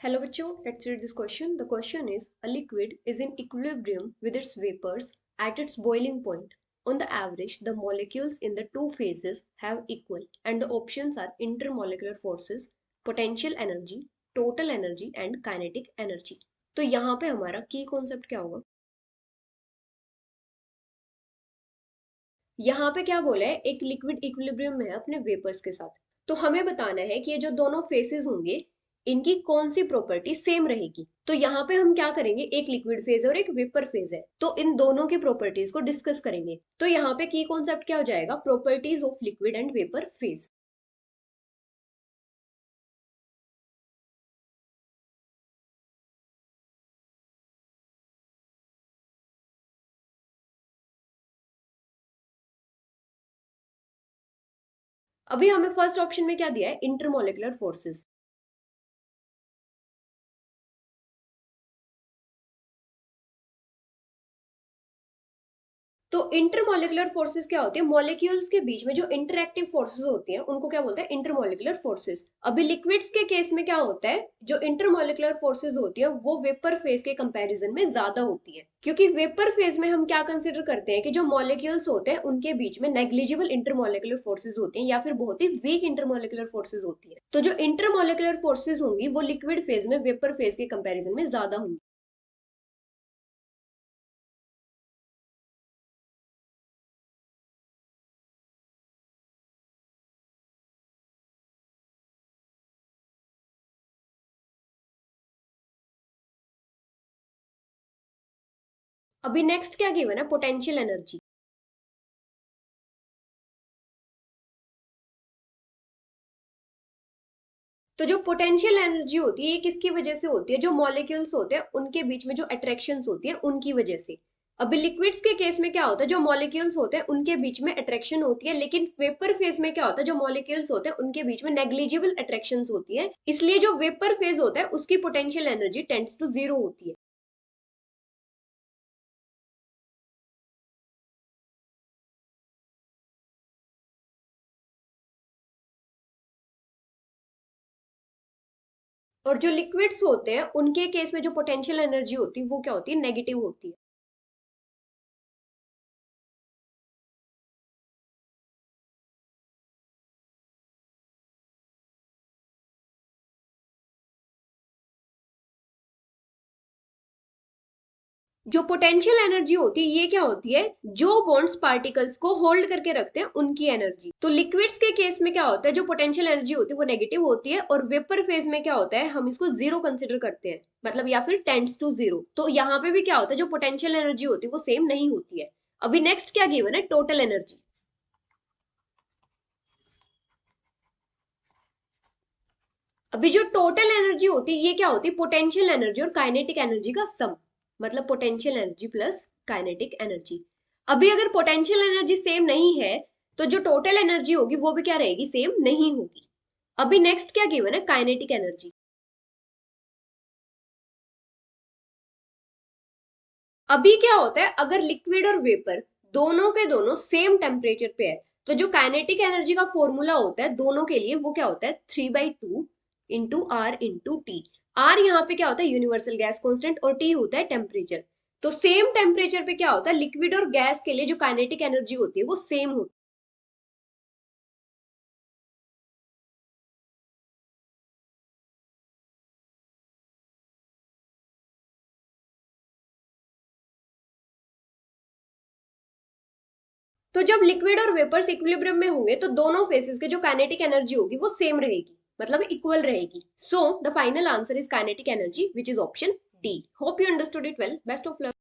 Hello बच्चों, let's read this question. The question is, a liquid is in equilibrium with its vapors at its boiling point. On the average, the molecules in the two phases have equal, and the options are intermolecular forces, potential energy, total energy and kinetic energy. तो यहाँ पे हमारा की concept क्या होगा? यहाँ पे क्या बोला है, एक लिक्विड इक्विलिब्रियम में है अपने वेपर्स के साथ। तो हमें बताना है कि ये जो दोनों फेसेस होंगे इनकी कौन सी प्रॉपर्टी सेम रहेगी। तो यहाँ पे हम क्या करेंगे, एक लिक्विड फेज और एक वेपर फेज है, तो इन दोनों की प्रॉपर्टीज को डिस्कस करेंगे। तो यहाँ पे की कॉन्सेप्ट क्या हो जाएगा, properties of liquid and vapour phase. अभी हमें फर्स्ट ऑप्शन में क्या दिया है, इंटरमोलिकुलर फोर्सेस। तो इंटरमोलिकुलर फोर्सेस क्या होती है, मॉलिक्यूल्स के बीच में जो इंटरएक्टिव फोर्सेस होती हैं उनको क्या बोलते हैं, इंटरमोलिकुलर फोर्सेस। अभी लिक्विड्स के केस में क्या होता है, जो इंटरमोलिकुलर फोर्सेस होती है वो वेपर फेज के कंपैरिजन में ज्यादा होती है, क्योंकि वेपर फेज में हम क्या कंसिडर करते हैं कि जो मॉलिक्यूल्स होते हैं उनके बीच में नेग्लिजिबल इंटरमोलिकुलर फोर्सेस होती हैं या फिर बहुत ही वीक इंटरमोलिकुलर फोर्सेस होती है। तो जो इंटरमोलिकुलर फोर्सेस होंगी वो लिक्विड फेज में वेपर फेज के कंपैरिजन में ज्यादा होंगी। अभी नेक्स्ट क्या गिवन है, पोटेंशियल एनर्जी। तो जो पोटेंशियल एनर्जी होती है ये किसकी वजह से होती है, जो मॉलिक्यूल्स होते हैं उनके बीच में जो अट्रैक्शंस होती है उनकी वजह से। अभी लिक्विड्स के केस में क्या होता है, जो मॉलिक्यूल्स होते हैं उनके बीच में अट्रैक्शन होती है, लेकिन वेपर फेज में क्या होता है, जो मॉलिक्यूल्स होते हैं उनके बीच में नेग्लिजिबल अट्रैक्शंस होती है, इसलिए जो वेपर फेज होता है उसकी potential energy tends to zero होती है। और जो लिक्विड्स होते हैं उनके केस में जो पोटेंशियल एनर्जी होती है वो क्या होती है, नेगेटिव होती है। जो पोटेंशियल एनर्जी होती है ये क्या होती है, जो बॉन्ड्स पार्टिकल्स को होल्ड करके रखते हैं उनकी एनर्जी। तो लिक्विड्स के केस में क्या होता है, जो पोटेंशियल एनर्जी होती है वो नेगेटिव होती है, और वेपर फेज में क्या होता है, हम इसको जीरो कंसिडर करते हैं, मतलब या फिर टेंड्स टू जीरो। तो यहाँ पे भी क्या होता है, जो पोटेंशियल एनर्जी होती है वो सेम नहीं होती है। अभी नेक्स्ट क्या गिवन है, टोटल एनर्जी। अभी जो टोटल एनर्जी होती है ये क्या होती है, पोटेंशियल एनर्जी और काइनेटिक एनर्जी का सम, मतलब potential energy plus kinetic energy. अभी अगर पोटेंशियल एनर्जी सेम नहीं है तो जो टोटल एनर्जी होगी वो भी क्या रहेगी, सेम नहीं होगी। अभी नेक्स्ट क्या गिवन है, काइनेटिक एनर्जी। अभी क्या होता है, अगर लिक्विड और वेपर दोनों के दोनों सेम टेम्परेचर पे है तो जो काइनेटिक एनर्जी का फॉर्मूला होता है दोनों के लिए वो क्या होता है, 3/2 into R into T. R यहाँ पे क्या होता है, यूनिवर्सल गैस कांस्टेंट, और टी होता है टेम्परेचर। तो सेम टेम्परेचर पे क्या होता है, लिक्विड और गैस के लिए जो काइनेटिक एनर्जी होती है वो सेम होती है। तो जब लिक्विड और वेपर्स इक्विलिब्रियम में होंगे तो दोनों फेसेस के जो काइनेटिक एनर्जी होगी वो सेम रहेगी, मतलब इक्वल रहेगी। So the final answer is kinetic energy, which is option D. Hope you understood it well. Best of luck.